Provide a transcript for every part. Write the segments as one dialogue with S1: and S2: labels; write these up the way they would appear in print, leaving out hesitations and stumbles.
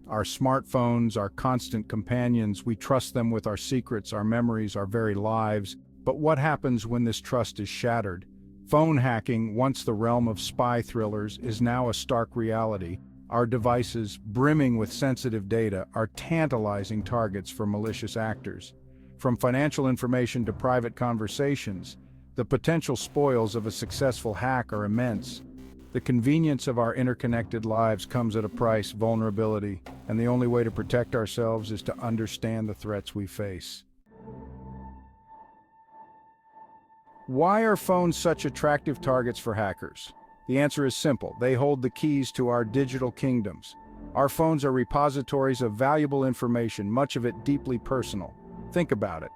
S1: Our smartphones, our constant companions, we trust them with our secrets, our memories, our very lives. But what happens when this trust is shattered? Phone hacking, once the realm of spy thrillers, is now a stark reality. Our devices, brimming with sensitive data, are tantalizing targets for malicious actors. From financial information to private conversations, the potential spoils of a successful hack are immense. The convenience of our interconnected lives comes at a price: vulnerability, and the only way to protect ourselves is to understand the threats we face. Why are phones such attractive targets for hackers? The answer is simple: they hold the keys to our digital kingdoms. Our phones are repositories of valuable information, much of it deeply personal. Think about it.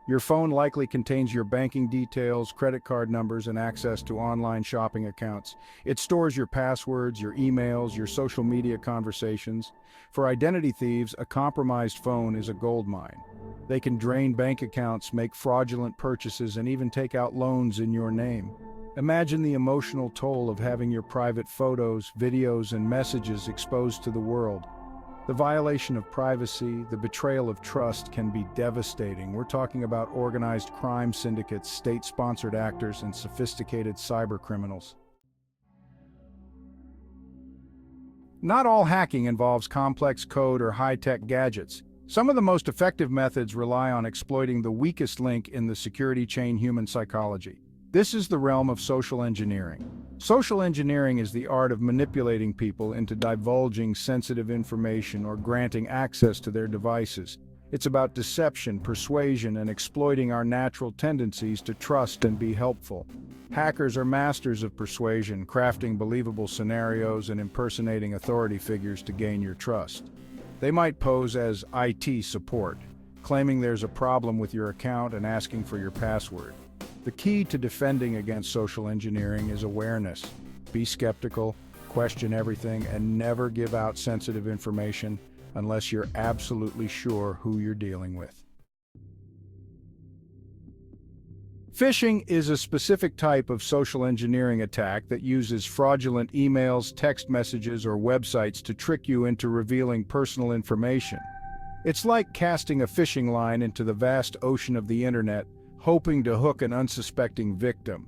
S1: Your phone likely contains your banking details, credit card numbers, and access to online shopping accounts. It stores your passwords, your emails, your social media conversations. For identity thieves, a compromised phone is a goldmine. They can drain bank accounts, make fraudulent purchases, and even take out loans in your name. Imagine the emotional toll of having your private photos, videos, and messages exposed to the world. The violation of privacy, the betrayal of trust can be devastating. We're talking about organized crime syndicates, state-sponsored actors, and sophisticated cybercriminals. Not all hacking involves complex code or high-tech gadgets. Some of the most effective methods rely on exploiting the weakest link in the security chain: human psychology. This is the realm of social engineering. Social engineering is the art of manipulating people into divulging sensitive information or granting access to their devices. It's about deception, persuasion, and exploiting our natural tendencies to trust and be helpful. Hackers are masters of persuasion, crafting believable scenarios and impersonating authority figures to gain your trust. They might pose as IT support, claiming there's a problem with your account and asking for your password. The key to defending against social engineering is awareness. Be skeptical, question everything, and never give out sensitive information unless you're absolutely sure who you're dealing with. Phishing is a specific type of social engineering attack that uses fraudulent emails, text messages, or websites to trick you into revealing personal information. It's like casting a fishing line into the vast ocean of the internet, hoping to hook an unsuspecting victim.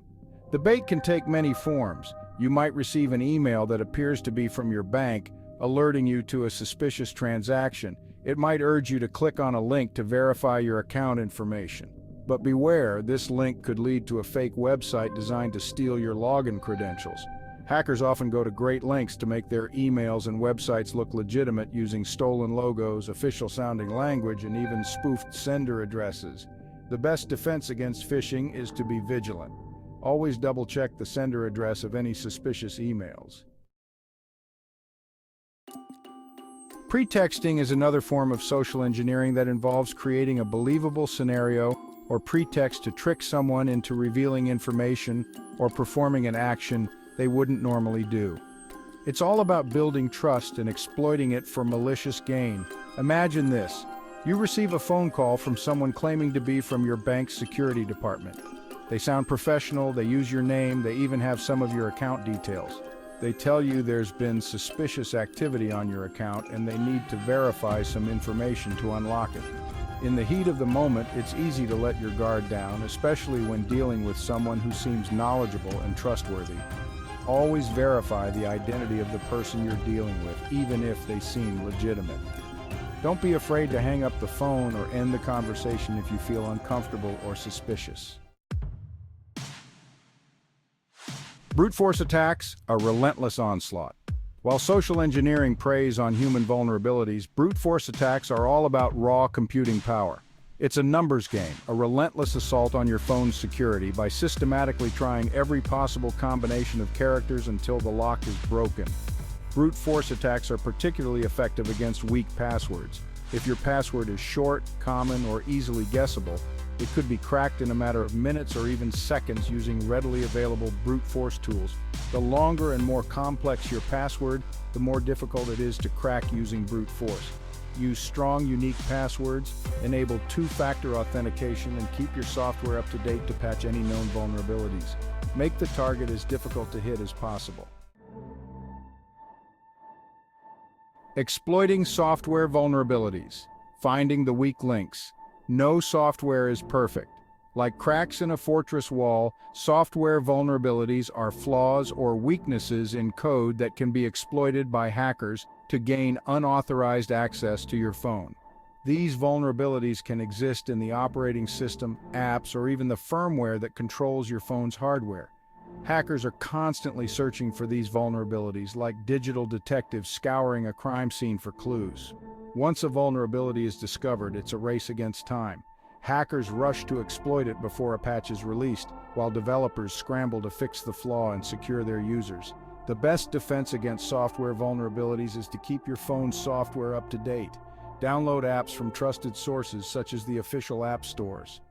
S1: The bait can take many forms. You might receive an email that appears to be from your bank, alerting you to a suspicious transaction. It might urge you to click on a link to verify your account information. But beware, this link could lead to a fake website designed to steal your login credentials. Hackers often go to great lengths to make their emails and websites look legitimate, using stolen logos, official-sounding language, and even spoofed sender addresses. The best defense against phishing is to be vigilant. Always double-check the sender address of any suspicious emails. Pretexting is another form of social engineering that involves creating a believable scenario or pretext to trick someone into revealing information or performing an action they wouldn't normally do. It's all about building trust and exploiting it for malicious gain. Imagine this. You receive a phone call from someone claiming to be from your bank's security department. They sound professional, they use your name, they even have some of your account details. They tell you there's been suspicious activity on your account and they need to verify some information to unlock it. In the heat of the moment, it's easy to let your guard down, especially when dealing with someone who seems knowledgeable and trustworthy. Always verify the identity of the person you're dealing with, even if they seem legitimate. Don't be afraid to hang up the phone or end the conversation if you feel uncomfortable or suspicious. Brute force attacks, a relentless onslaught. While social engineering preys on human vulnerabilities, brute force attacks are all about raw computing power. It's a numbers game, a relentless assault on your phone's security by systematically trying every possible combination of characters until the lock is broken. Brute force attacks are particularly effective against weak passwords. If your password is short, common, or easily guessable, it could be cracked in a matter of minutes or even seconds using readily available brute force tools. The longer and more complex your password, the more difficult it is to crack using brute force. Use strong, unique passwords, enable two-factor authentication, and keep your software up to date to patch any known vulnerabilities. Make the target as difficult to hit as possible. Exploiting software vulnerabilities. Finding the weak links. No software is perfect. Like cracks in a fortress wall, software vulnerabilities are flaws or weaknesses in code that can be exploited by hackers to gain unauthorized access to your phone. These vulnerabilities can exist in the operating system, apps, or even the firmware that controls your phone's hardware. Hackers are constantly searching for these vulnerabilities, like digital detectives scouring a crime scene for clues. Once a vulnerability is discovered, it's a race against time. Hackers rush to exploit it before a patch is released, while developers scramble to fix the flaw and secure their users. The best defense against software vulnerabilities is to keep your phone's software up to date. Download apps from trusted sources such as the official app stores.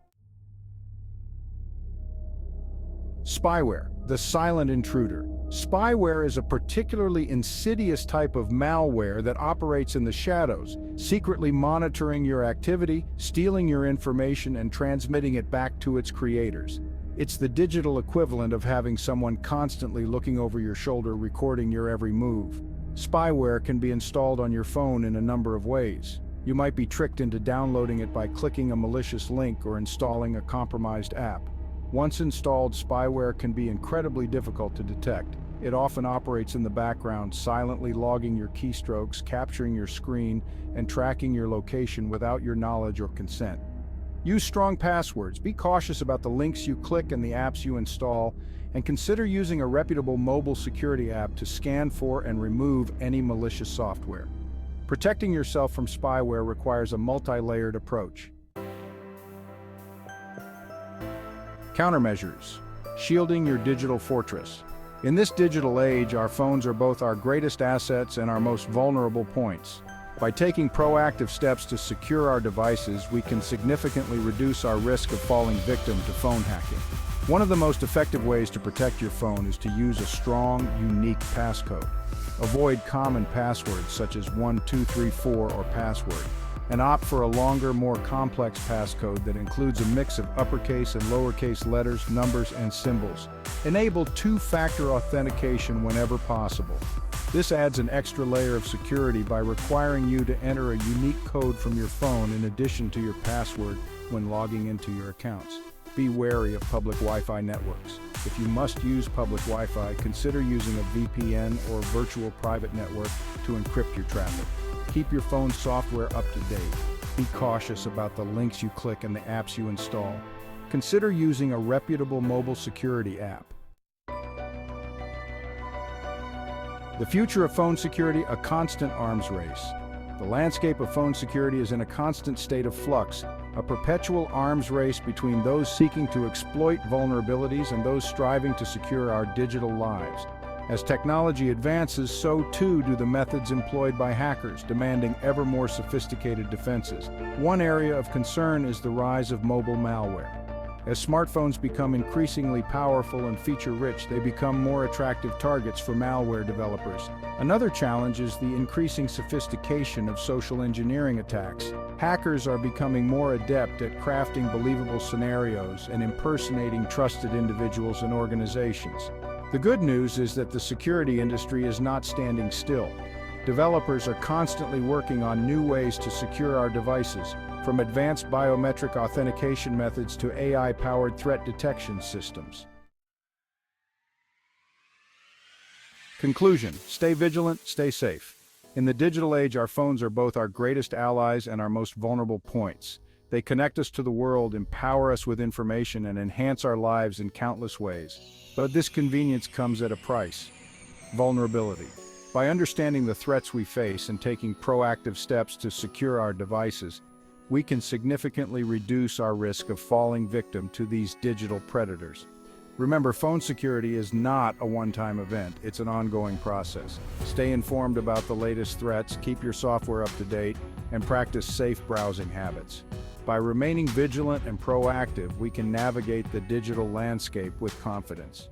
S1: Spyware, the silent intruder. Spyware is a particularly insidious type of malware that operates in the shadows, secretly monitoring your activity, stealing your information, and transmitting it back to its creators. It's the digital equivalent of having someone constantly looking over your shoulder, recording your every move. Spyware can be installed on your phone in a number of ways. You might be tricked into downloading it by clicking a malicious link or installing a compromised app. Once installed, spyware can be incredibly difficult to detect. It often operates in the background, silently logging your keystrokes, capturing your screen, and tracking your location without your knowledge or consent. Use strong passwords, be cautious about the links you click and the apps you install, and consider using a reputable mobile security app to scan for and remove any malicious software. Protecting yourself from spyware requires a multi-layered approach. Countermeasures. Shielding your digital fortress. In this digital age, our phones are both our greatest assets and our most vulnerable points. By taking proactive steps to secure our devices, we can significantly reduce our risk of falling victim to phone hacking. One of the most effective ways to protect your phone is to use a strong, unique passcode. Avoid common passwords such as 1234 or password, and opt for a longer, more complex passcode that includes a mix of uppercase and lowercase letters, numbers, and symbols. Enable two-factor authentication whenever possible. This adds an extra layer of security by requiring you to enter a unique code from your phone in addition to your password when logging into your accounts. Be wary of public Wi-Fi networks. If you must use public Wi-Fi, consider using a VPN or virtual private network to encrypt your traffic. Keep your phone's software up to date. Be cautious about the links you click and the apps you install. Consider using a reputable mobile security app. The future of phone security, a constant arms race. The landscape of phone security is in a constant state of flux, a perpetual arms race between those seeking to exploit vulnerabilities and those striving to secure our digital lives. As technology advances, so too do the methods employed by hackers, demanding ever more sophisticated defenses. One area of concern is the rise of mobile malware. As smartphones become increasingly powerful and feature-rich, they become more attractive targets for malware developers. Another challenge is the increasing sophistication of social engineering attacks. Hackers are becoming more adept at crafting believable scenarios and impersonating trusted individuals and organizations. The good news is that the security industry is not standing still. Developers are constantly working on new ways to secure our devices, from advanced biometric authentication methods to AI-powered threat detection systems. Conclusion: stay vigilant, stay safe. In the digital age, our phones are both our greatest allies and our most vulnerable points. They connect us to the world, empower us with information, and enhance our lives in countless ways. But this convenience comes at a price: vulnerability. By understanding the threats we face and taking proactive steps to secure our devices, we can significantly reduce our risk of falling victim to these digital predators. Remember, phone security is not a one-time event, it's an ongoing process. Stay informed about the latest threats, keep your software up to date, and practice safe browsing habits. By remaining vigilant and proactive, we can navigate the digital landscape with confidence.